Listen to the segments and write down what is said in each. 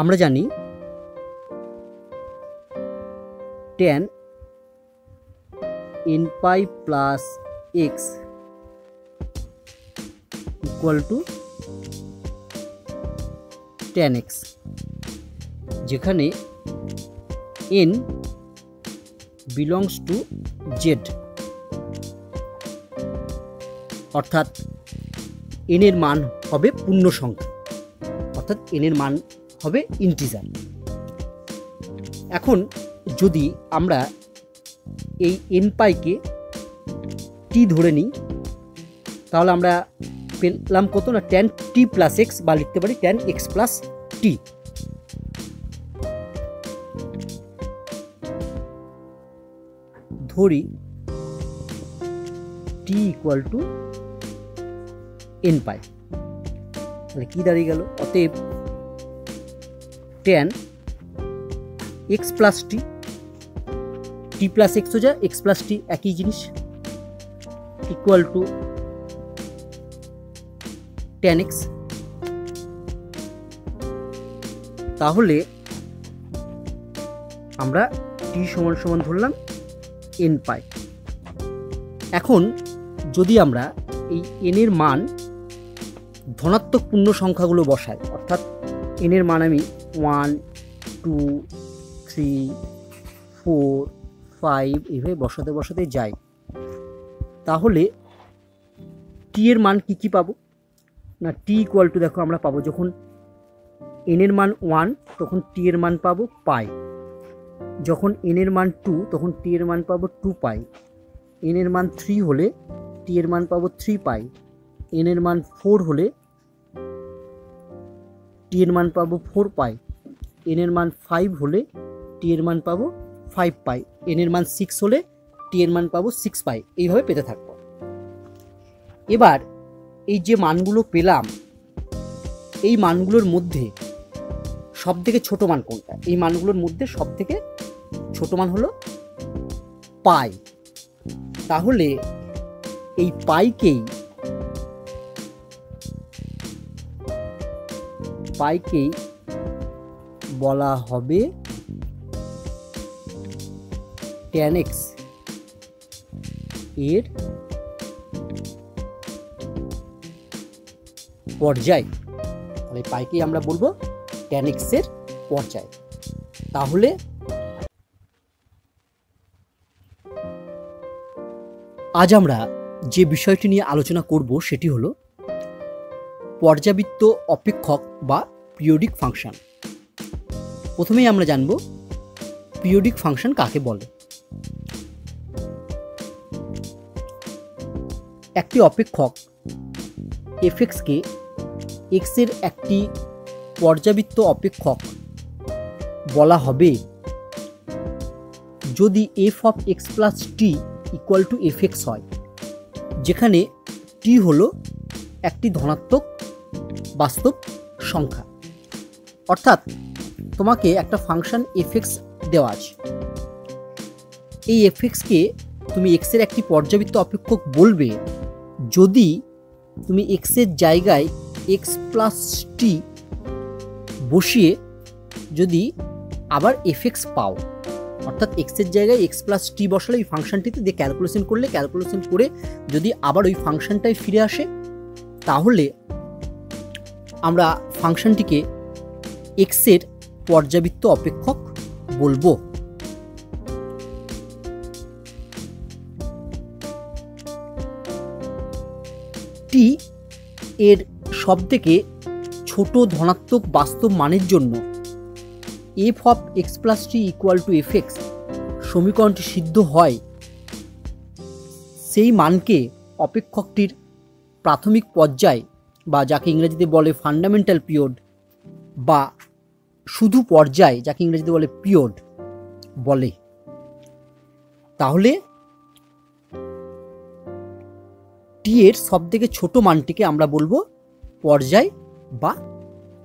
আমরা জানি tan n pi plus x equal to tan x, যেখানে n বিলংস টু z, অর্থাৎ n এর মান হবে পূর্ণ সংখ্যা, অর্থাৎ n এর মান হবে ইন্টিজার। এখন যদি আমরা এই n পাইকে t ধরে নিই, তাহলে আমরা পেলাম কত না tan t প্লাস এক্স, বা লিখতে পারি tan x প্লাস t। ধরি t ইকুয়াল টু n পাই, তাহলে কি দাঁড়িয়ে গেল? অতএব tan x প্লাস টি, টি প্লাস এক্স হয়ে যায় এক্স প্লাস টি একই জিনিস, ইকুয়াল টু tan x। তাহলে আমরা t সমান সমান ধরলাম n পাই। এখন যদি আমরা এই n এর মান ধনাত্মক পূর্ণ সংখ্যাগুলো বসাই, অর্থাৎ n এর মান আমি 1 2 3 4 5 এইভাবে বসাতে বসাতে যাই, তাহলে t এর মান কি কি পাবো না? t ইকুয়াল টু, দেখো আমরা পাবো যখন n এর মান 1 তখন t এর মান পাবো পাই, যখন n এর মান 2 তখন t এর মান পাবো 2 পাই, n এর মান 3 হলে t এর মান পাবো 3 পাই, n এর মান 4 হলে t এর মান পাবো 4 পাই, n এর মান 5 হলে t এর মান পাবো 5 পাই, n এর মান 6 হলে t এর মান পাবো 6 পাই, এইভাবে পেতে থাকবো। এবার এই যে মানগুলো পেলাম, এই মানগুলোর মধ্যে সব থেকে ছোট মান কোনটা? এই মানগুলোর মধ্যে সব থেকে ছোট মান হলো পাই। তাহলে এই পাইকেই বলা হবে tan x এর পর্যায়। তাহলে পাইকেই আমরা বলবো tan x এর পর্যায়। তাহলে আজ আমরা যে বিষয়টি নিয়ে আলোচনা করব সেটি হলো পর্যাবৃত্ত অপেক্ষক বা পিরিয়ডিক ফাংশন। প্রথমেই আমরা জানব পিরিয়ডিক ফাংশন কাকে বলে। একটি অপেক্ষক f(x) কে x এর একটি পর্যাবৃত্ত অপেক্ষক বলা হবে যদি f of x plus t equal to fx হয়, যেখানে t হলো একটি ধনাত্মক বাস্তব সংখ্যা। অর্থাৎ তোমাকে একটা ফাংশন fx দেওয়া আছে, এই fx কে তুমি x এর একটি পর্যাবৃত্ত অপেক্ষক বলবে যদি তুমি x এর জায়গায় x প্লাস t বসিয়ে যদি আবার fx পাও, অর্থাৎ x এর জায়গায় x প্লাস t বসালে এই ফাংশনটিতে দিয়ে ক্যালকুলেশন করলে, ক্যালকুলেশন করে যদি আবার ওই ফাংশনটাই ফিরে আসে, তাহলে আমরা ফাংশনটিকে x এর পর্যাবৃত্ত অপেক্ষক বলবো। t এর সবথেকে ছোট ধনাত্মক বাস্তব মানের জন্য f of x plus t equal to fx সমীকরণটি সিদ্ধ হয়, সেই মানকে অপেক্ষকটির প্রাথমিক পর্যায় বা যাকে ইংরেজিতে বলে ফান্ডামেন্টাল পিরিয়ড বা শুধু পর্যায় যাকে ইংরেজিতে বলে পিরিয়ড বলে। তাহলে টি এর সবথেকে ছোট মানটিকে আমরা বলবো পর্যায় বা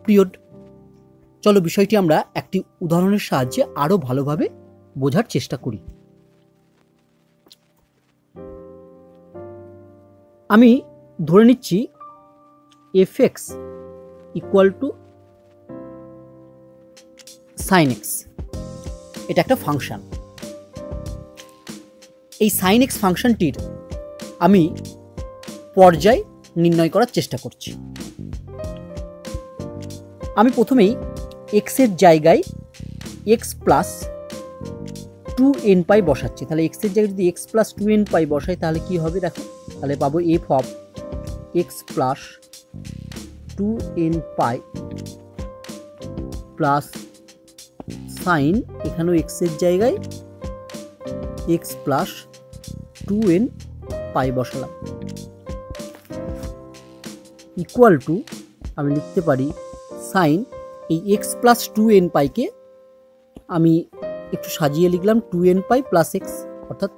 পিরিয়ড। চলো বিষয়টি আমরা একটি উদাহরণের সাহায্যে আরো ভালোভাবে বোঝার চেষ্টা করি। আমি ধরে নিচ্ছি fx equal to sine x, এটা একটা ফাংশন। এই সাইন এক্স ফাংশনটির আমি পর্যায় নির্ণয় করার চেষ্টা করছি। আমি প্রথমেই এক্সের জায়গায় এক্স প্লাস 2n পাই বসাচ্ছি। তাহলে এক্সের জায়গায় যদি এক্স প্লাস 2n পাই বসাই তাহলে কি হবে দেখো, তাহলে পাবো F of X plus 2n pi plus sign, এখানেও এক্সের জায়গায় এক্স প্লাস 2n পাই বসালাম, ইকুয়াল টু আমি লিখতে পারি সাইন এই এক্স প্লাস 2n পাইকে আমি একটু সাজিয়ে লিখলাম 2n পাই প্লাস এক্স, অর্থাৎ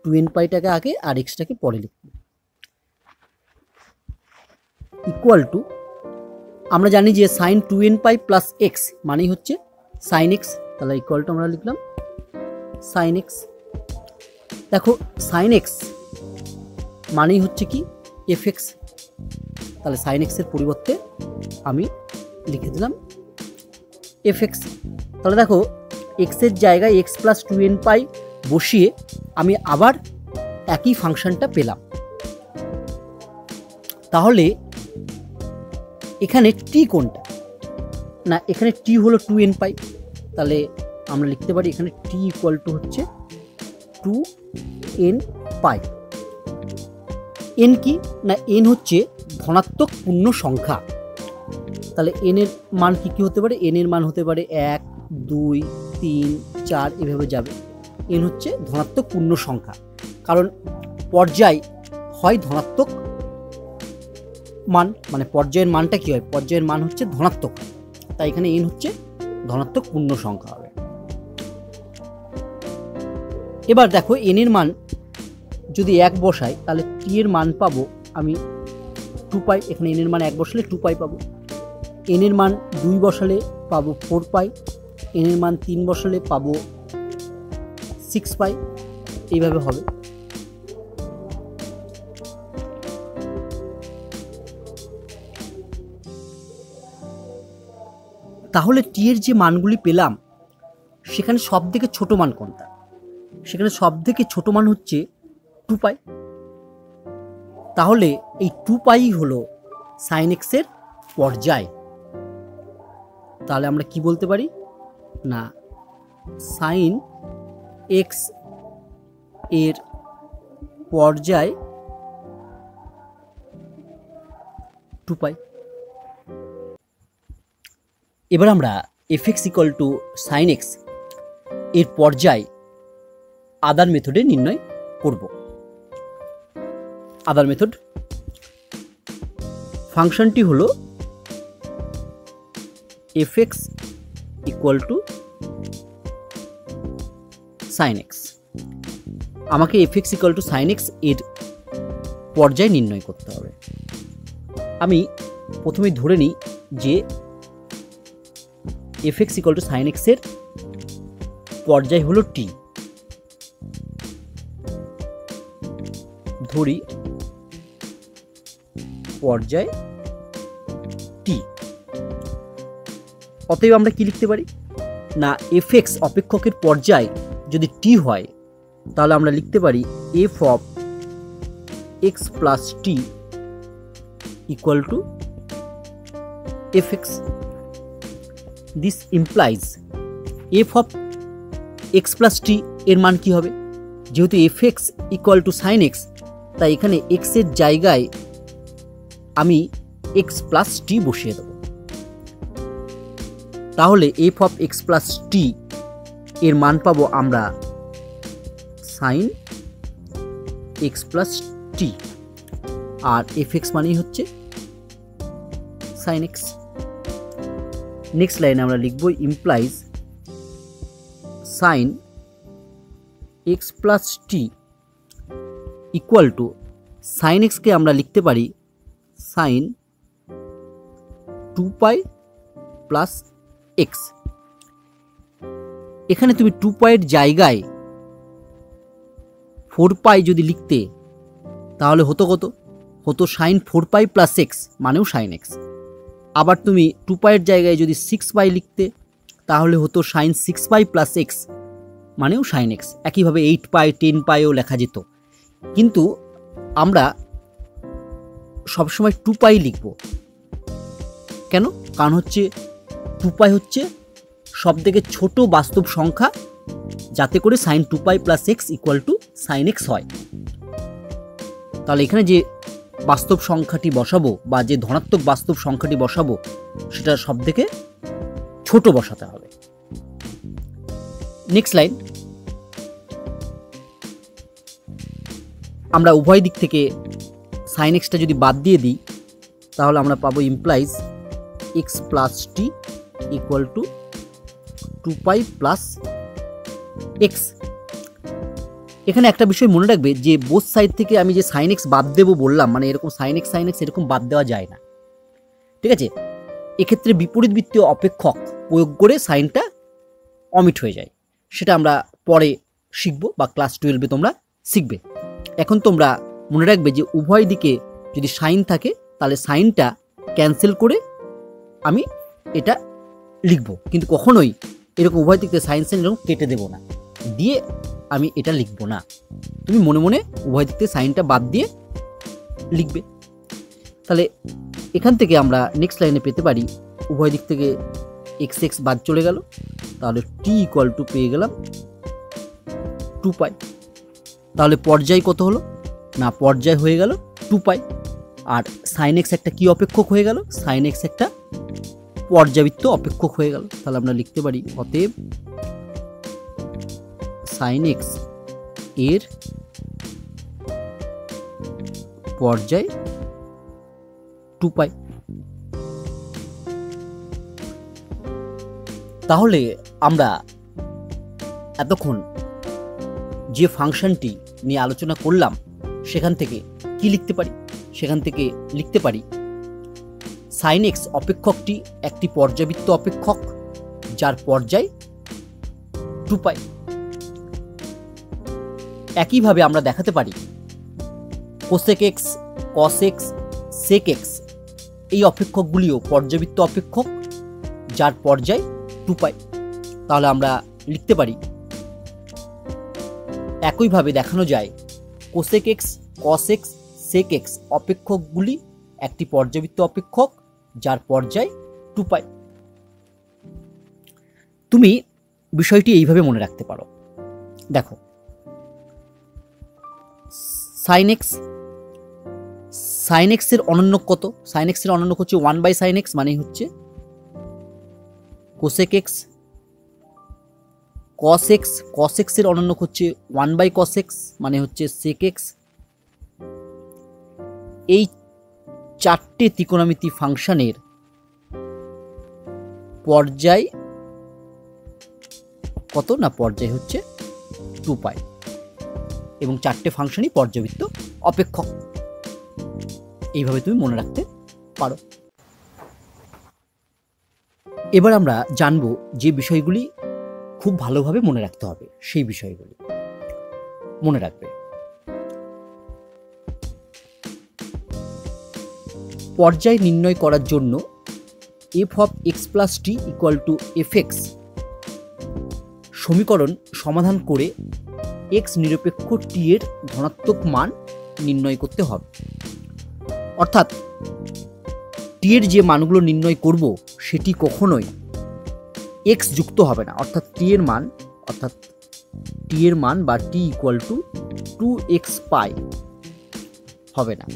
2n পাইটাকে আগে আর এক্সটাকে পরে লিখব, ইকুয়াল টু আমরা জানি যে সাইন 2n পাই প্লাস এক্স মানেই হচ্ছে সাইন এক্স, তাহলে ইকুয়াল টু আমরা লিখলাম সাইন এক্স। দেখো সাইন এক্স মানেই হচ্ছে কি এফ এক্স, তাহলে সাইন এক্সের পরিবর্তে আমি লিখে দিলাম এফ এক্স। তাহলে দেখো এক্সের জায়গায় এক্স প্লাস 2n পাই বসিয়ে আমি আবার একই ফাংশনটা পেলাম। তাহলে এখানে টি কোনটা, না এখানে টি হলো 2n পাই, তাহলে আমরা লিখতে পারি এখানে টি ইকুয়াল টু হচ্ছে 2n পাই। এন কি, না এন হচ্ছে ধনাত্মক পূর্ণ সংখ্যা, তাহলে এন এর মান কি কি হতে পারে, এন এর মান হতে পারে 1 2 3 4 এভাবে যাবে। এন হচ্ছে ধনাত্মক পূর্ণ সংখ্যা, কারণ পর্যায় হয় ধনাত্মক মান, মানে পর্যায়ের মানটা কি হয়, পর্যায়ের মান হচ্ছে ধনাত্মক, তাই এখানে এন হচ্ছে ধনাত্মক পূর্ণ সংখ্যা হবে। এবার দেখো এন এর মান যদি 1 বসাই তাহলে টি এর মান পাবো আমি 2 পাই, এখানে এন এর মান 1 বসালে 2 পাই পাবো, এন এর মান 2 বসালে পাবো 4 পাই, এন এর মান 3 বসালে পাবো 6 পাই, এইভাবে হবে। তাহলে টি এর যে মানগুলি পেলাম সেখানে সব থেকে ছোট মান কোনটা, সেখানে সব থেকে ছোট মান হচ্ছে 2 পাই। তাহলে এই 2 পাই হলো সাইন এক্স এর পর্যায়। তাহলে আমরা কি বলতে পারি, না সাইন এক্স এর পর্যায় 2 পাই। এবার আমরা f x equal to sine x এর পর্যায় আদার মেথডে নির্ণয় করব। আদার মেথড ফাংশনটি হলো F x equal to sine X. আমাকে F x equal to sine x এর পর্যায় নির্ণয় করতে হবে। আমি প্রথমে ধরে নিই যে f x equal to sine x এর পর্যায় হলো টি, ধরি পর্যায় টি। অতএব আমরা কি লিখতে পারি, না এফ এক্স অপেক্ষকের পর্যায় যদি টি হয় তাহলে আমরা লিখতে পারি F of X plus T equal to F X. This implies F of X plus T এর মান কি হবে, যেহেতু F x equal to sine X তাই এখানে এক্স এর জায়গায় আমি এক্স প্লাস টি বসিয়ে দেব। তাহলে F of X plus T এর মান পাবো আমরা সাইন এক্স প্লাস টি, আর এফ এক্স মানেই হচ্ছে সাইন এক্স। নেক্সট লাইনে আমরা লিখব implies sine X plus T equal to sine এক্সকে আমরা লিখতে পারি সাইন 2 পাই প্লাস এক্স। এখানে তুমি 2 পাইয়ের জায়গায় 4 পাই যদি লিখতে তাহলে হতো কত, হতো সাইন 4 পাই প্লাস এক্স মানেও সাইন এক্স। আবার তুমি 2 পাইয়ের জায়গায় যদি 6 পাই লিখতে তাহলে হতো সাইন 6π প্লাস এক্স মানেও সাইন এক্স। একইভাবে 8π 10πও লেখা যেত, কিন্তু আমরা সবসময় 2π লিখব। কেন? কারণ হচ্ছে 2π হচ্ছে সব থেকে ছোট বাস্তব সংখ্যা, যাতে করে sine 2π plus x equal to sine X হয়। তাহলে এখানে যে বাস্তব সংখ্যাটি বসাবো বা যে ধনাত্মক বাস্তব সংখ্যাটি বসাবো সেটা সব থেকে ছোট বসাতে হবে। নেক্সট লাইন, আমরা উভয় দিক থেকে সাইন এক্সটা যদি বাদ দিয়ে দিই তাহলে আমরা পাবো implies X plus T equal to 2π plus X. এখানে একটা বিষয় মনে রাখবে যে বোথ সাইড থেকে আমি যে সাইন এক্স বাদ দেবো বললাম, মানে এরকম সাইন এক্স এরকম বাদ দেওয়া যায় না, ঠিক আছে? এক্ষেত্রে বিপরীত বৃত্তীয় অপেক্ষক প্রয়োগ করে সাইনটা অমিট হয়ে যায়, সেটা আমরা পরে শিখবো বা ক্লাস 12-এ তোমরা শিখবে। এখন তোমরা মনে রাখবে যে উভয় দিকে যদি সাইন থাকে তাহলে সাইনটা ক্যান্সেল করে আমি এটা লিখব, কিন্তু কখনোই এরকম উভয় দিক থেকে সাইন এরকম কেটে দেবো না, দিয়ে আমি এটা লিখব না। তুমি মনে মনে উভয় দিক থেকে সাইনটা বাদ দিয়ে লিখবে। তাহলে এখান থেকে আমরা নেক্সট লাইনে পেতে পারি উভয় দিক থেকে এক্স এক্স বাদ চলে গেল, তাহলে টি ইকুয়াল টু পেয়ে গেলাম 2π। তাহলে পর্যায় কত হলো না, পর্যায় হয়ে গেল 2π। আর সাইন এক্স একটা কি অপেক্ষক হয়ে গেল? সাইন এক্স একটা পর্যাবৃত্ত অপেক্ষক হয়ে গেল। তাহলে আমরা লিখতে পারি অতএব সাইন এক্স এর পর্যায় 2π। তাহলে আমরা এতক্ষণ যে ফাংশনটি নিয়ে আলোচনা করলাম সেখান থেকে কি লিখতে পারি? সেখান থেকে লিখতে পারি সাইন এক্স অপেক্ষকটি একটি পর্যাবৃত্ত অপেক্ষক যার পর্যায় 2π। একইভাবে আমরা দেখাতে পারি কোসেক এক্স, কস এক্স, সেক এক্স এই অপেক্ষকগুলিও পর্যাবৃত্ত অপেক্ষক যার পর্যায় 2π। তাহলে আমরা লিখতে পারি একইভাবে দেখানো যায় কোসেক এক্স, কস এক্স, সেক এক্স অপেক্ষকগুলি একটি পর্যাবৃত্ত অপেক্ষক যার পর্যায় 2π। তুমি বিষয়টি এইভাবে মনে রাখতে পারো। দেখো সাইন এক্স এর অনন্য কত? সাইন এক্স এর অনন্য হচ্ছে 1/sin x, মানে হচ্ছে কোসেক এক্স। কস এক্স এর অনন্য হচ্ছে 1/cos x, মানে হচ্ছে সেক এক্স। এই চারটে ত্রিকোণমিতি ফাংশনের পর্যায় কত না, পর্যায় হচ্ছে 2π, এবং চারটে ফাংশনই পর্যাবৃত্ত অপেক্ষক। এইভাবে তুমি মনে রাখতে পারো। এবার আমরা জানবো যে বিষয়গুলি খুব ভালোভাবে মনে রাখতে হবে, সেই বিষয়গুলি মনে রাখবে। পর্যায় নির্ণয় করার জন্য f of x plus t equal to fx সমীকরণ সমাধান করে x নিরপেক্ষ t এর ধনাত্মক মান নির্ণয় করতে হবে। অর্থাৎ t এর যে মানগুলো নির্ণয় করব সেটি কখনোই x যুক্ত হবে না, অর্থাৎ t এর মান বা t ইকুয়াল টু 2x পাই হবে না।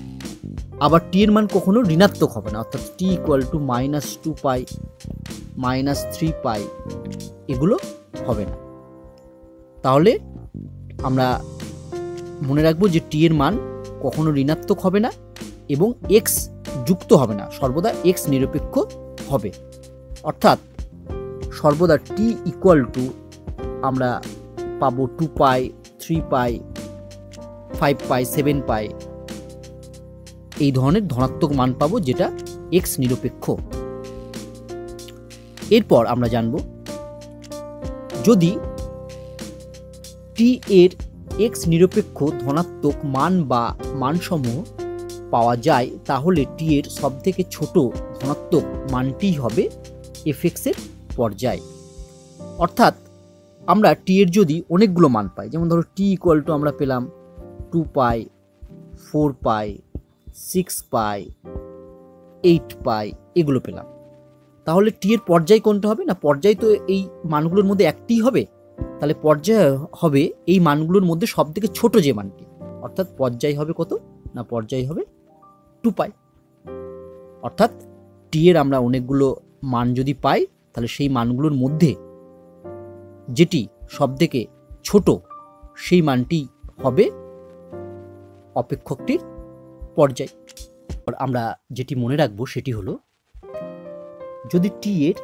আবার t এর মান কখনো ঋণাত্মক হবে না, অর্থাৎ t ইকুয়াল টু -2π -3π এগুলো হবে না। তাহলে আমরা মনে রাখবো যে t এর মান কখনো ঋণাত্মক হবে না এবং x যুক্ত হবে না, সর্বদা x নিরপেক্ষ হবে। অর্থাৎ সর্বদা t ইকুয়াল টু আমরা পাবো 2π 3π 5π 7π এই ধরনের ধনাত্মক মান পাবো, যেটা x নিরপেক্ষ। এরপর আমরা জানব যদি t এর x নিরপেক্ষ ধনাত্মক মান বা মানসমূহ পাওয়া যায় তাহলে t এর সবথেকে ছোট ধনাত্মক মানটি হবে fx এর পর্যায়। অর্থাৎ আমরা টি এর যদি অনেকগুলো মান পাই, যেমন ধরো টি ইকুয়াল টু আমরা পেলাম 2 পাই, 4 পাই, 6 পাই, 8 পাই, এগুলো পেলাম, তাহলে টি এর পর্যায় কোনটা হবে? না, পর্যায় তো এই মানগুলোর মধ্যে একটিই হবে। তাহলে পর্যায় হবে এই মানগুলোর মধ্যে সব থেকে ছোট যে মানটি, অর্থাৎ পর্যায় হবে কত? না, পর্যায় হবে 2 পাই। অর্থাৎ টি এর আমরা অনেকগুলো মান যদি পাই, তাহলে সেই মানগুলোর মধ্যে যেটি সব থেকে ছোট সেই মানটি হবে অপেক্ষকটির পর্যায়। আমরা যেটি মনে রাখবো সেটি হলো, যদি টি এর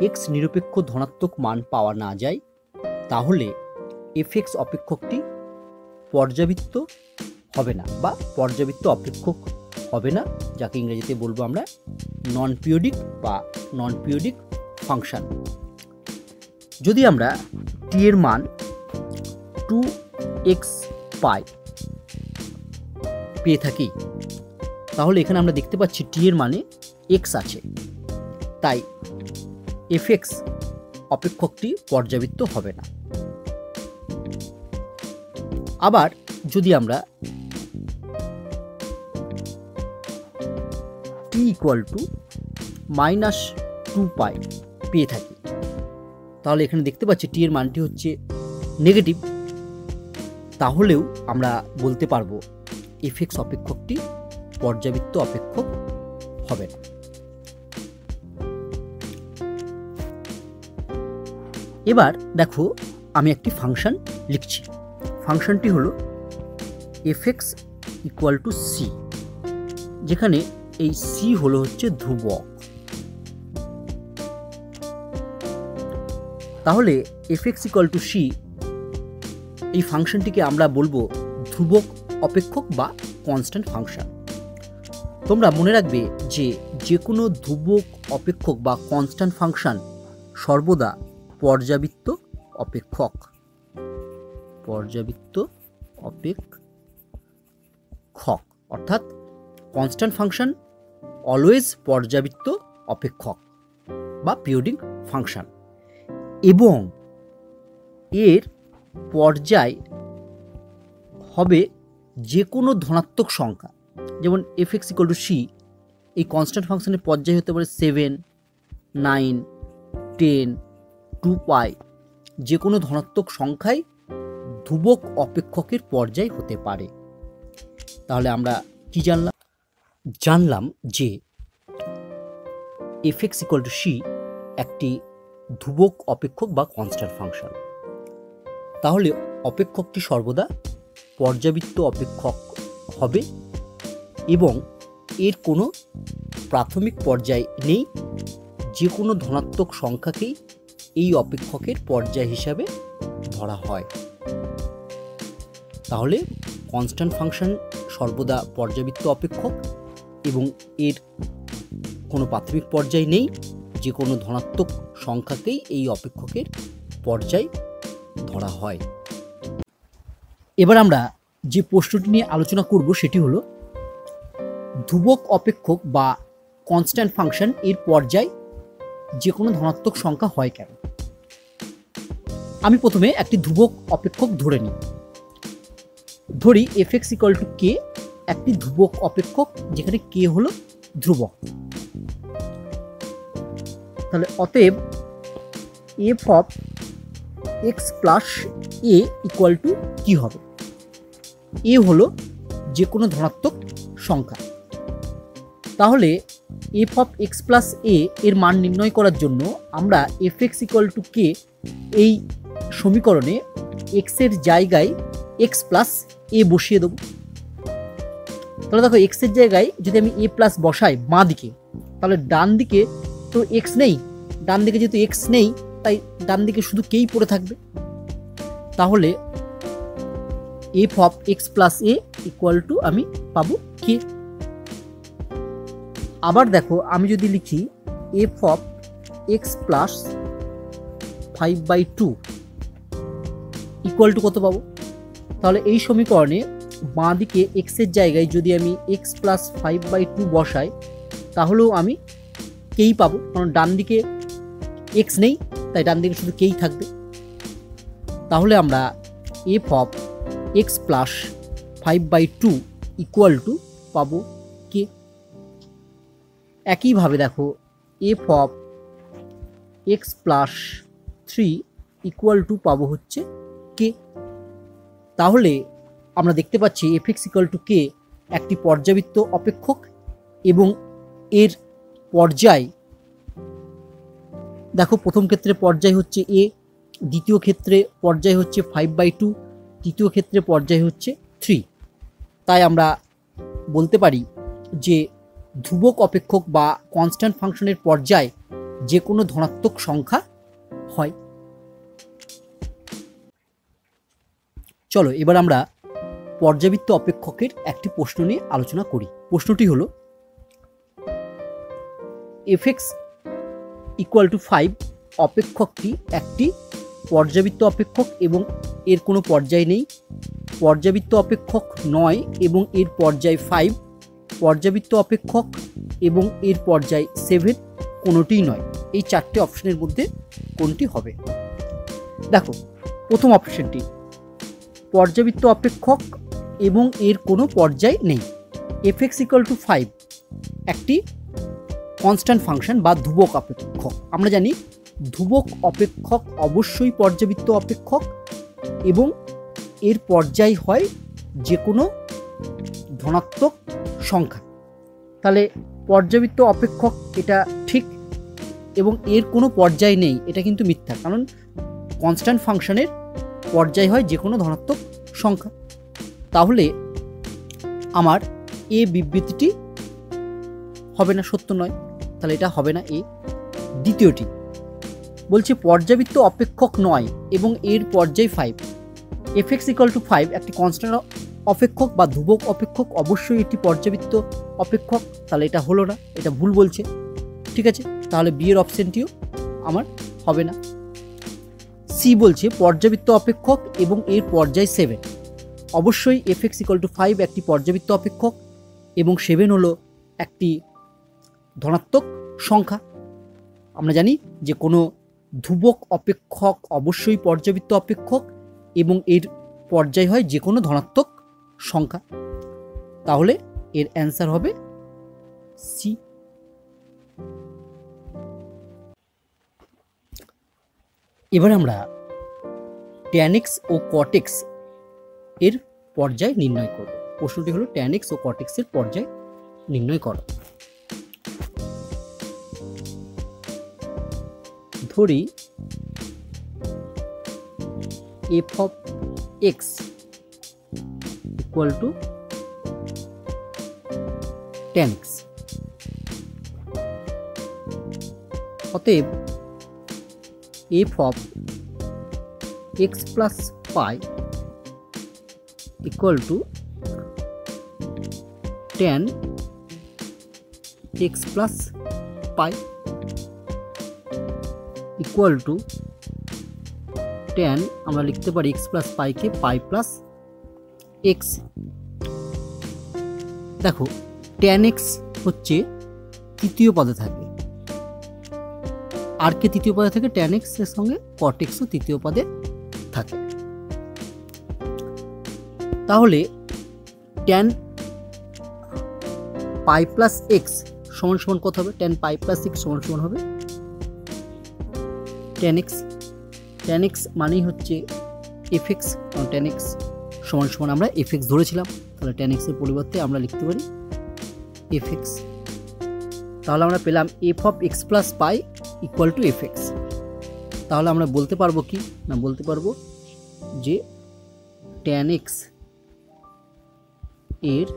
এক্স নিরপেক্ষ ধনাত্মক মান পাওয়া না যায়, তাহলে এফএক্স অপেক্ষকটি পর্যাবৃত্ত হবে না বা পর্যাবৃত্ত অপেক্ষক হবে না, যাকে ইংরেজিতে বলবো আমরা নন পিরিয়ডিক বা নন পিরিয়ডিক ফাংশন। যদি আমরা টি এর মান 2x পাই পেয়ে থাকি, তাহলে এখানে আমরা দেখতে পাচ্ছি টি এর মানে x আছে, তাই এফএক্স অপেক্ষকটি পর্যাবৃত্ত হবে না। আবার যদি আমরা টি ইকুয়াল টু -2 পাই পেয়ে থাকি, তাহলে এখানে দেখতে পাচ্ছি টি এর মানটি হচ্ছে নেগেটিভ, তাহলেও আমরা বলতে পারবো এফএক্স অপেক্ষকটি পর্যাবৃত্ত অপেক্ষক হবে না। এবার দেখো, আমি একটি ফাংশন লিখছি। ফাংশনটি হলো এফএক্স ইকুয়াল টু সি, যেখানে এই সি হলো হচ্ছে ধ্রুবক। তাহলে এফএক্স ইকুয়াল টু সি এই ফাংশনটিকে আমরা বলবো ধ্রুবক অপেক্ষক বা কনস্ট্যান্ট ফাংশন। তোমরা মনে রাখবে যে যে কোনো ধ্রুবক অপেক্ষক বা কনস্ট্যান্ট ফাংশন সর্বদা পর্যাবৃত্ত অপেক্ষক। পর্যাবৃত্ত অপেক্ষক অর্থাৎ কনস্ট্যান্ট ফাংশন অলওয়েজ পর্যাবৃত্ত অপেক্ষক বা পিরিয়ডিক ফাংশন, এবং এর পর্যায় হবে যে কোনো ধনাত্মক সংখ্যা। যেমন এফএক্স ইকুয়াল টু সি, এই কনস্ট্যান্ট ফাংশনের পর্যায় হতে পারে 7, 9, 10, 2 পাই, যে কোনো ধনাত্মক সংখ্যায় ধ্রুবক অপেক্ষকের পর্যায় হতে পারে। তাহলে আমরা কি জানলাম যে এফএক্স ইকুয়াল টু সি একটি ধ্রুবক অপেক্ষক বা কনস্ট্যান্ট ফাংশন। তাহলে অপেক্ষকটি সর্বদা পর্যাবৃত্ত অপেক্ষক হবে এবং এর কোনো প্রাথমিক পর্যায় নেই, যে কোনো ধনাত্মক সংখ্যাকেই এই অপেক্ষকের পর্যায় হিসাবে ধরা হয়। তাহলে কনস্ট্যান্ট ফাংশন সর্বদা পর্যাবৃত্ত অপেক্ষক এবং এর কোনো প্রাথমিক পর্যায় নেই, যে কোনো ধনাত্মক সংখ্যাকেই এই অপেক্ষকের পর্যায় ধরা হয়। এবার আমরা যে প্রশ্নটি নিয়ে আলোচনা করব সেটি হলো, ধ্রুবক অপেক্ষক বা কনস্ট্যান্ট ফাংশন এর পর্যায় যে কোনো ধনাত্মক সংখ্যা হয় কেন? আমি প্রথমে একটি ধ্রুবক অপেক্ষক ধরে নিই। ধরি এফএক্স ইকুয়াল টু কে একটি ধ্রুবক অপেক্ষক, যেখানে কে হলো ধ্রুবক। তাহলে অতএব F of X plus A equal to কি হবে? এ হলো যে কোনো ধনাত্মক সংখ্যা। তাহলে এফ অফ এক্স প্লাস এ এর মান নির্ণয় করার জন্য আমরা এফ এক্স ইকুয়াল টু কে এই সমীকরণে এক্স এর জায়গায় এক্স প্লাস এ বসিয়ে দেবো। তাহলে দেখো, এক্স এর জায়গায় যদি আমি এ প্লাস বসাই বাঁ দিকে, তাহলে ডান দিকে তো এক্স নেই, ডান দিকে যেহেতু এক্স নেই তাই ডান দিকে শুধু কেই পড়ে থাকবে। তাহলে F of X plus A equal to আমি পাবো কে। আবার দেখো, আমি যদি লিখি F of X plus 5/2 equal to কত পাবো? তাহলে এই সমীকরণে বাঁ দিকে এক্স এর জায়গায় যদি আমি এক্স প্লাস 5/2 বসাই, তাহলেও আমি কেই পাবো, কারণ ডান দিকে এক্স নেই তাই ডান দিকে শুধু কেই থাকবে। তাহলে আমরা F of X plus 5/2 equal to পাবো কে। একইভাবে দেখো F of X plus 3 equal to পাবো হচ্ছে কে। তাহলে আমরা দেখতে পাচ্ছি এফ এক্স ইকুয়াল টু কে একটি পর্যাবৃত্ত অপেক্ষক এবং এর পর্যায় দেখো প্রথম ক্ষেত্রে পর্যায় হচ্ছে এ, দ্বিতীয় ক্ষেত্রে পর্যায় হচ্ছে 5/2, তৃতীয় ক্ষেত্রে পর্যায় হচ্ছে 3। তাই আমরা বলতে পারি যে ধ্রুবক অপেক্ষক বা কনস্ট্যান্ট ফাংশনের পর্যায় যে কোনো ধনাত্মক সংখ্যা হয়। চলো এবার আমরা পর্যাবৃত্ত অপেক্ষকের একটি প্রশ্ন নিয়ে আলোচনা করি। প্রশ্নটি হলো fx ইকুয়াল টু 5 অপেক্ষকটি একটি পর্যাবৃত্ত অপেক্ষক এবং এর কোনো পর্যায় নেই, পর্যাবৃত্ত অপেক্ষক নয় এবং এর পর্যায় 5, পর্যাবৃত্ত অপেক্ষক এবং এর পর্যায় 7, কোনোটিই নয়। এই চারটে অপশনের মধ্যে কোনটি হবে? দেখো প্রথম অপশনটি পর্যাবৃত্ত অপেক্ষক এবং এর কোনো পর্যায় নেই। fx ইকুয়াল টু 5 একটি কনস্ট্যান্ট ফাংশন বা ধ্রুবক অপেক্ষক। আমরা জানি ধ্রুবক অপেক্ষক অবশ্যই পর্যাবৃত্ত অপেক্ষক এবং এর পর্যায় হয় যে কোনো ধনাত্মক সংখ্যা। তাহলে পর্যাবৃত্ত অপেক্ষক এটা ঠিক এবং এর কোনো পর্যায় নেই এটা কিন্তু মিথ্যা, কারণ কনস্ট্যান্ট ফাংশনের পর্যায় হয় যে কোনো ধনাত্মক সংখ্যা। তাহলে আমার এ বিবৃতিটি হবে না, সত্য নয়, তাহলে এটা হবে না এ। দ্বিতীয়টি বলছে পর্যাবৃত্ত অপেক্ষক নয় এবং এর পর্যায় 5, fx ইকুয়াল টু 5 একটি কনস্ট্যান্ট অপেক্ষক বা ধ্রুবক অপেক্ষক অবশ্যই একটি পর্যাবৃত্ত অপেক্ষক, তাহলে এটা হলো না, এটা ভুল বলছে। ঠিক আছে, তাহলে বি এর অপশনটিও আমার হবে না। সি বলছে পর্যাবৃত্ত অপেক্ষক এবং এর পর্যায় 7, অবশ্যই fx ইকুয়াল টু 5 একটি পর্যাবৃত্ত অপেক্ষক এবং 7 হলো একটি ধনাত্মক সংখ্যা। আমরা জানি যে কোনো ধ্রুবক অপেক্ষক অবশ্যই পর্যাবৃত্ত অপেক্ষক এবং এর পর্যায় হয় যে কোনো ধনাত্মক সংখ্যা। তাহলে এর অ্যান্সার হবে সি। এবার আমরা tan x ও cot x এর পর্যায় নির্ণয় করব। প্রশ্নটি হলো tan x ও cot x এর পর্যায় নির্ণয় করো। ধরি f of x equal to tan x, অতএব f of x plus pi equal to tan x plus pi equal to tan আমরা লিখতে পারি x plus pi কে pi plus x। দেখো tan x হচ্ছে তৃতীয় পদে থাকে, আর কে তৃতীয় পদে থাকে, tan x এর সঙ্গে cot x ও তৃতীয় পদে থাকে। তাহলে tan pi plus x সমান সমান কত হবে? tan pi plus x সমান সমান হবে tan x। tan x মানেই হচ্ছে fx, কারণ tan x সমান সমান আমরা fx ধরেছিলাম, তাহলে tan x এর পরিবর্তে আমরা লিখতে পারি fx। তাহলে আমরা পেলাম f of x plus pi equal to fx। তাহলে আমরা বলতে পারবো কি না, বলতে পারবো যে tan x এর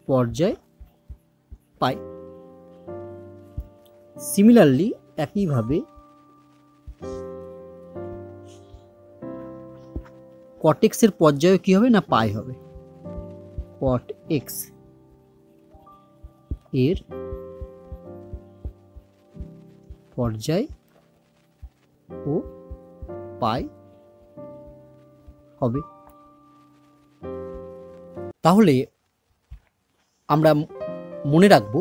পর্যায় পাই। সিমিলারলি একইভাবে cot x এর পর্যায় কি হবে না, পাই হবে। cot x এর পর্যায় ও পাই হবে। তাহলে আমরা মনে রাখব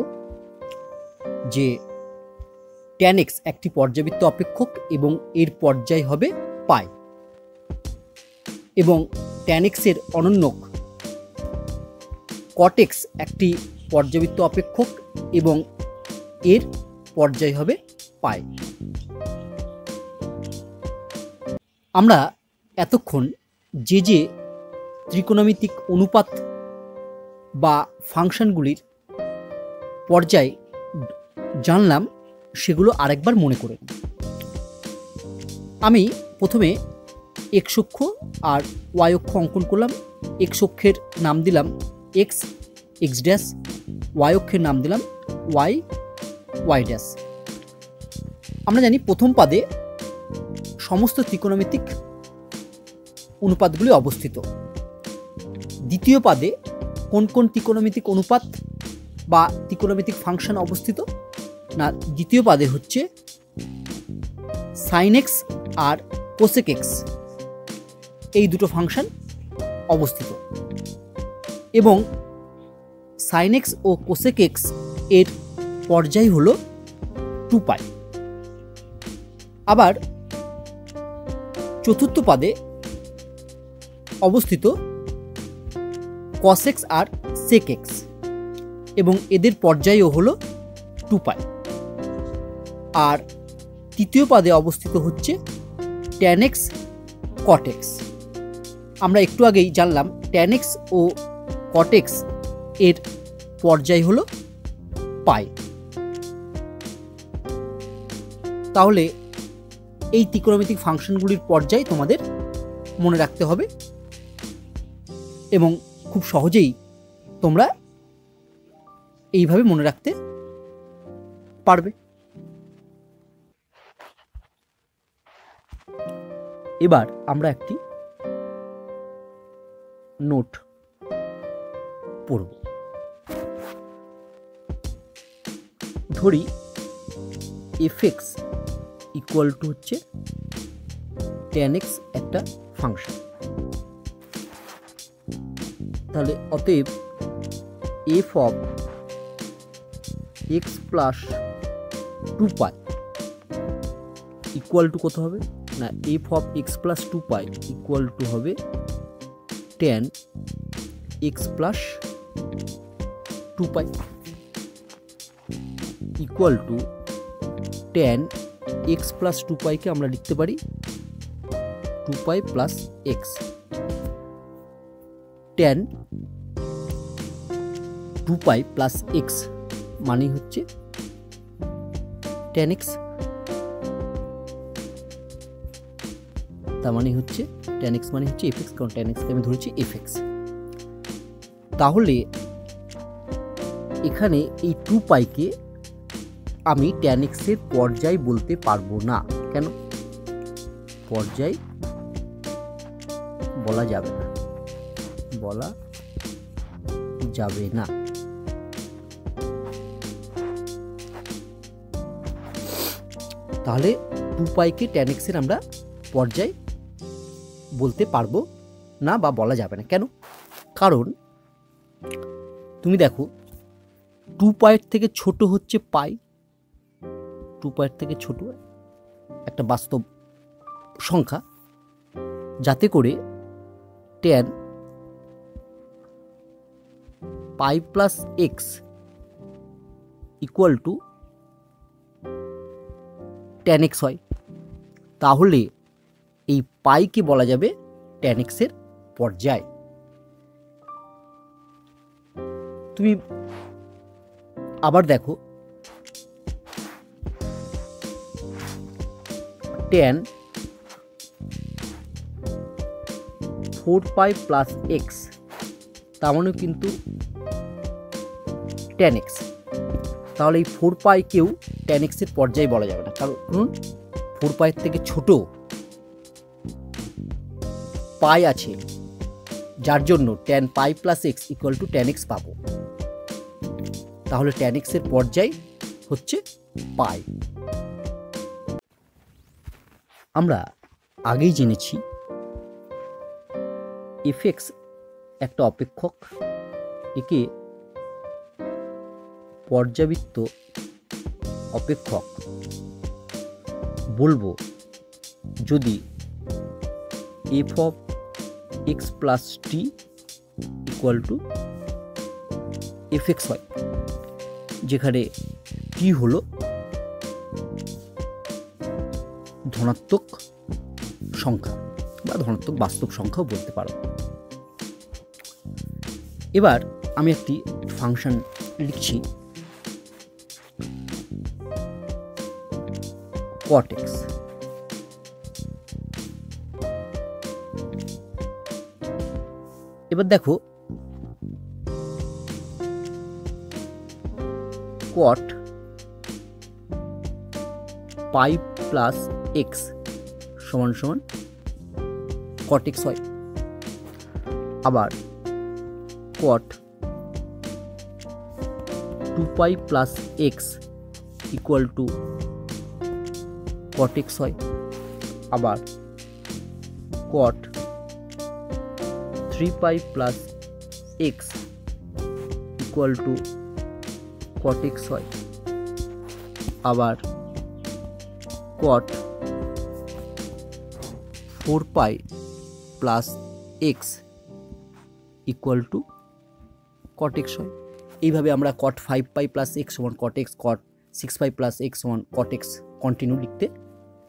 যে ট্যান এক্স একটি পর্যাবৃত্ত অপেক্ষক এবং এর পর্যায় হবে পাই, এবং ট্যান এক্সের অনন্যক কট এক্স একটি পর্যাবৃত্ত অপেক্ষক এবং এর পর্যায় হবে পাই। আমরা এতক্ষণ যে যে ত্রিকোণমিতিক অনুপাত বা ফাংশনগুলির পর্যায় জানলাম সেগুলো আরেকবার মনে করে নিই। আমি প্রথমে এক্স অক্ষ আর ওয়াই অক্ষ অঙ্কন করলাম। এক্স অক্ষের নাম দিলাম এক্স, এক্স ড্যাশ, ওয়াই অক্ষের নাম দিলাম ওয়াই, ওয়াই ড্যাশ। আমরা জানি প্রথম পাদে সমস্ত ত্রিকোণমিতিক অনুপাতগুলি অবস্থিত। দ্বিতীয় পাদে কোন কোন ত্রিকোণমিতিক অনুপাত বা ত্রিকোণমিতিক ফাংশন অবস্থিত? না, দ্বিতীয় পাদে হচ্ছে সাইন এক্স আর কোসেক এক্স, এই দুটো ফাংশন অবস্থিত, এবং সাইন এক্স ও কোসেক এক্স এর পর্যায় হলো 2π। আবার চতুর্থ পাদে অবস্থিত কস এক্স আর সেক এক্স, এবং এদের পর্যায়ও হলো 2π। আর তৃতীয় পাদে অবস্থিত হচ্ছে ট্যান এক্স, কট এক্স। আমরা একটু আগেই জানলাম ট্যান এক্স ও কট এক্স এর পর্যায় হলো পাই। তাহলে এই ত্রিকোণমিতিক ফাংশনগুলির পর্যায় তোমাদের মনে রাখতে হবে এবং খুব সহজেই তোমরা এইভাবে মনে রাখতে পারবে। এবার আমরা একটি নোট পড়ব। ধরি fx ইকুয়াল টু হচ্ছে tan x একটা ফাংশন। তাহলে অতএব f of x plus 2π equal to কত হবে? না, f of x plus 2π equal to হবে tan x plus 2π equal to tan x plus 2π কে আমরা লিখতে পারি 2π plus x। tan 2π plus x মানে হচ্ছে tan x, তার মানে হচ্ছে tan x মানে হচ্ছে fx, কারণ tan x কে আমি ধরেছি fx। তাহলে এখানে এই 2π কে আমি tan x এর পর্যায় বলতে পারবো না। কেন? পর্যায় বলা যাবে না, বলা যাবে না। তাহলে 2π কে tan x এর আমরা পর্যায় বলতে পারবো না বা বলা যাবে না। কেন? কারণ তুমি দেখো 2π এর থেকে ছোট হচ্ছে পাই, 2π এর থেকে ছোট একটা বাস্তব সংখ্যা, যাতে করে tan π plus x equal to tan x হয়। তাহলে এই পাইকে বলা যাবে tan x এর পর্যায়। তুমি আবার দেখো tan 4π প্লাস x, তার মানে কিন্তু tan x। তাহলে এই 4π কেও tan x এর পর্যায় বলা যাবে না, কারণ 4π এর থেকে ছোট পাই আছে, যার জন্য tan π plus x equal to tan x পাবো। তাহলে tan x এর পর্যায় হচ্ছে পাই। আমরা আগেই জেনেছি fx একটা অপেক্ষক, একে পর্যাবৃত্ত অপেক্ষক বলবো যদি F of X plus T equal to F x হয়, যেখানে টি হলো ধনাত্মক সংখ্যা বা ধনাত্মক বাস্তব সংখ্যাও বলতে পারো। এবার আমি একটি ফাংশন লিখছি cot x। এবার দেখো cot পাই প্লাস এক্স সমান সমান cot x হয়। আবার cot 2 পাই plus x equal two cot x হয়। আবার cot 3 pi plus x equal two cot x হয়। আবার cot 4 pi plus x equal two cot x হয়। এইভাবে আমরা cot 5 পাই প্লাস এক্স সমান cot x, cot 6 পাই প্লাস এক্স সমান cot x continue লিখতে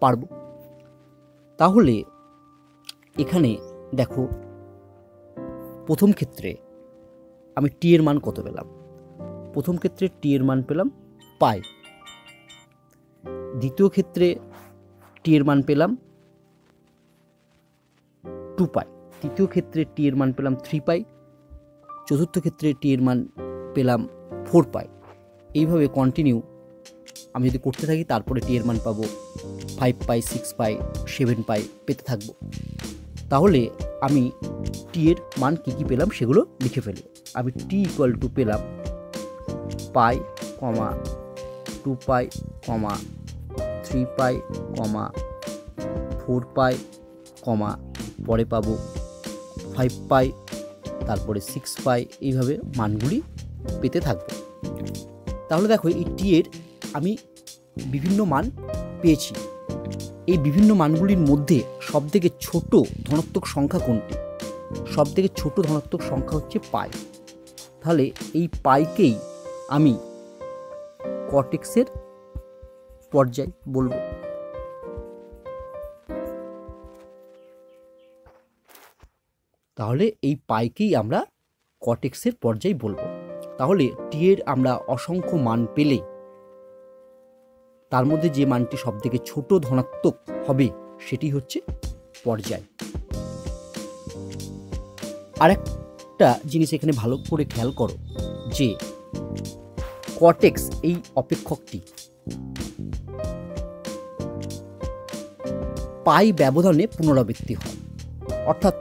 পারবো। তাহলে এখানে দেখো প্রথম ক্ষেত্রে আমি টি এর মান কত পেলাম? প্রথম ক্ষেত্রে টি এর মান পেলাম পাই, দ্বিতীয় ক্ষেত্রে টি এর মান পেলাম 2 পাই, তৃতীয় ক্ষেত্রে টি এর মান পেলাম 3 পাই, চতুর্থ ক্ষেত্রে টি এর মান পেলাম 4 পাই। এইভাবে কন্টিনিউ আমি যদি করতে থাকি তারপরে টি এর মান পাবো 5 পাই, 6 পাই, 7 পাই পেতে থাকবো। তাহলে আমি টি এর মান কী কী পেলাম সেগুলো লিখে ফেলি। আমি টি ইকুয়াল টু পেলাম পাই, 2 পাই, 3 পাই, 4 পাই, পরে পাবো 5 পাই, তারপরে 6 পাই, এইভাবে মানগুলি পেতে থাকবো। তাহলে দেখো এই টি এর আমি বিভিন্ন মান পেয়েছি। এই বিভিন্ন মানগুলির মধ্যে সবথেকে ছোট ধনাত্মক সংখ্যা কোনটি? সবথেকে ছোট ধনাত্মক সংখ্যা হচ্ছে পাই। তাহলে এই পাইকেই আমি cot x এর পর্যায় বলবো। তাহলে এই পাইকেই আমরা cot x এর পর্যায় বলবো। তাহলে টি এর আমরা অসংখ্য মান পেলে তার মধ্যে যে মানটি সবথেকে ছোট ধনাত্মক হবে সেটি হচ্ছে পর্যায়। আরেকটা জিনিস এখানে ভালো করে খেয়াল করো যে cot x এই অপেক্ষকটি পাই ব্যবধানে পুনরাবৃত্তি হয়। অর্থাৎ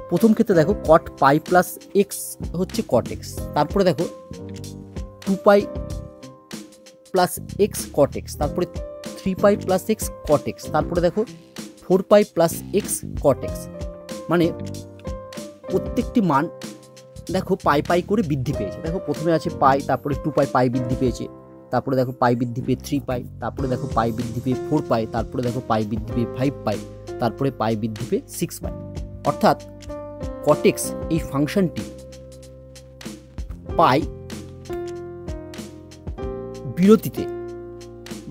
প্রথম ক্ষেত্রে দেখো cot পাই প্লাস এক্স হচ্ছে cot x, তারপরে দেখো 2 পাই প্লাস এক্স cot x, তারপরে 3 pi plus x cot x, তারপরে দেখো 4 pi plus x cot x। মানে প্রত্যেকটি মান দেখো পাই পাই করে বৃদ্ধি পেয়েছে। দেখো প্রথমে আছে পাই, তারপরে 2 পাই, পাই বৃদ্ধি পেয়েছে, তারপরে দেখো পাই বৃদ্ধি পেয়ে 3 পাই, তারপরে দেখো পাই বৃদ্ধি পেয়ে 4 পাই, তারপরে দেখো পাই বৃদ্ধি পেয়ে 5 পাই, তারপরে পাই বৃদ্ধি পেয়ে 6 পাই। অর্থাৎ cot x এই ফাংশনটি পাই বিরতিতে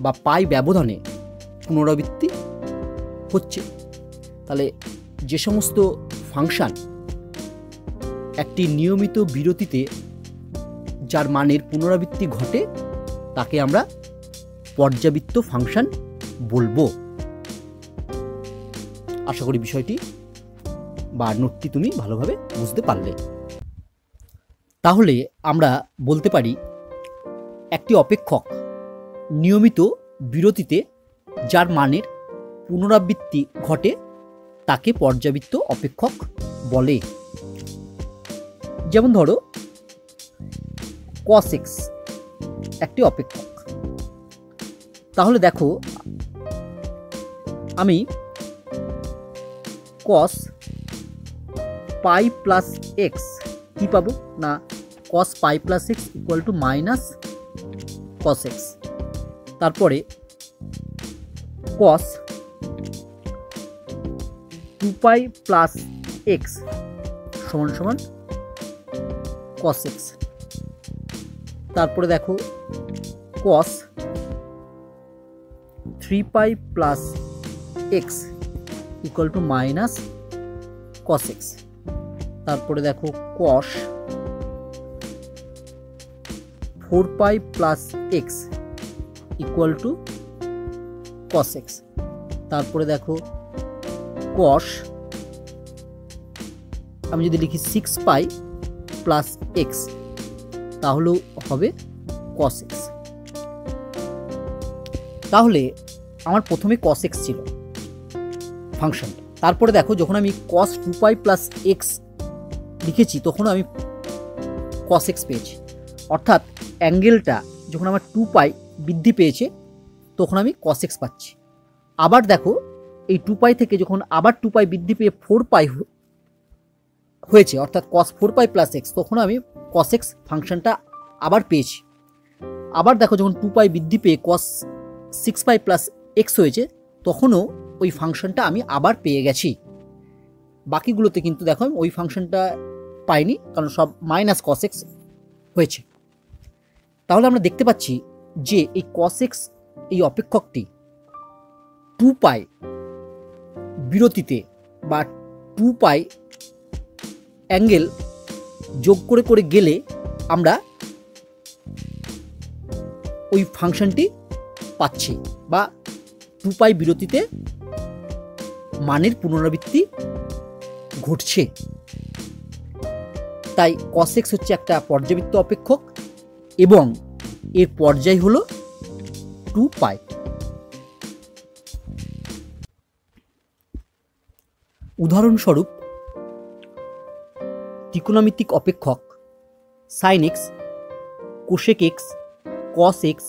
বা পাই ব্যবধানে পুনরাবৃত্তি হচ্ছে। তাহলে যে সমস্ত ফাংশন একটি নিয়মিত বিরতিতে যার মানের পুনরাবৃত্তি ঘটে তাকে আমরা পর্যাবৃত্ত ফাংশন বলবো। আশা করি বিষয়টি বা নোটটি তুমি ভালোভাবে বুঝতে পারলে। তাহলে আমরা বলতে পারি একটি অপেক্ষক নিয়মিত বিরতিতে যার মানের পুনরাবৃত্তি ঘটে তাকে পর্যাবৃত্ত অপেক্ষক বলে। যেমন ধরো cos x একটি অপেক্ষক। তাহলে দেখো আমি cos পাই প্লাস এক্স কি পাবো না cos pi plus x equal to minus cos x, তারপরে কস 2 পাই প্লাস এক্স সমান সমান কস এক্স। তারপরে দেখো cos 3 pi plus x equal to minus cos x. তারপরে দেখো cos 4 pi plus x equal to cos x. তারপরে দেখো কস আমি যদি লিখি 6 পাই প্লাস এক্স তাহলেও হবে কস এক্স। তাহলে আমার প্রথমে কস এক্স ছিল ফাংশনটা। তারপরে দেখো যখন আমি কস 2 পাই প্লাস এক্স লিখেছি তখন আমি কস এক্স পেয়েছি, অর্থাৎ অ্যাঙ্গেলটা যখন আমার 2 পাই বৃদ্ধি পেয়েছে তখন আমি কস এক্স পাচ্ছি। আবার দেখো এই 2 পাই থেকে যখন আবার 2 পাই বৃদ্ধি পেয়ে 4 পাই হয়েছে, অর্থাৎ কস 4 পাই প্লাস এক্স, তখন আমি কস এক্স ফাংশনটা আবার পেয়েছি। আবার দেখো যখন 2 পাই বৃদ্ধি পেয়ে কস 6 পাই প্লাস এক্স হয়েছে তখনও ওই ফাংশনটা আমি আবার পেয়ে গেছি। বাকিগুলোতে কিন্তু দেখো ওই ফাংশনটা পাইনি, কারণ সব মাইনাস কস এক্স হয়েছে। তাহলে আমরা দেখতে পাচ্ছি যে এই কস এক্স এই অপেক্ষকটি 2 পাই বিরতিতে বা 2 পাই অ্যাঙ্গেল যোগ করে করে গেলে আমরা ওই ফাংশনটি পাচ্ছি, বা 2 পাই বিরতিতে মানের পুনরাবৃত্তি ঘটছে। তাই কস এক্স হচ্ছে একটা পর্যাবৃত্ত অপেক্ষক এবং এর পর্যায় হলো 2 পাই। উদাহরণস্বরূপ ত্রিকোণমিতিক অপেক্ষক sine x, cosec x, cos x,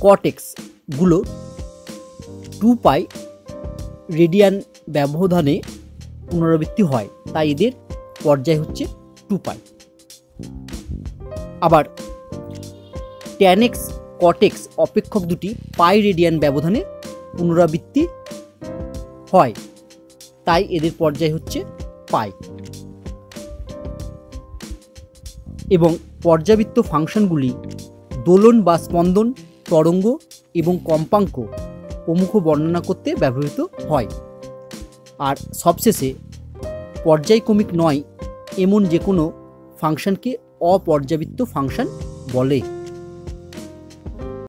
cot x গুলো 2 পাই রেডিয়ান ব্যবধানে পুনরাবৃত্তি হয়, তাই এদের পর্যায় হচ্ছে 2 পাই। আবার ট্যান এক্স, কট এক্স অপেক্ষক দুটি পাই রেডিয়ান ব্যবধানে পুনরাবৃত্তি হয়, তাই এদের পর্যায় হচ্ছে পাই। এবং পর্যাবৃত্ত ফাংশনগুলি দোলন বা স্পন্দন, তরঙ্গ এবং কম্পাঙ্ক প্রমুখ বর্ণনা করতে ব্যবহৃত হয়। আর সবশেষে পর্যায়ক্রমিক নয় এমন যে কোনো ফাংশনকে অপর্যাবৃত্ত ফাংশন বলে।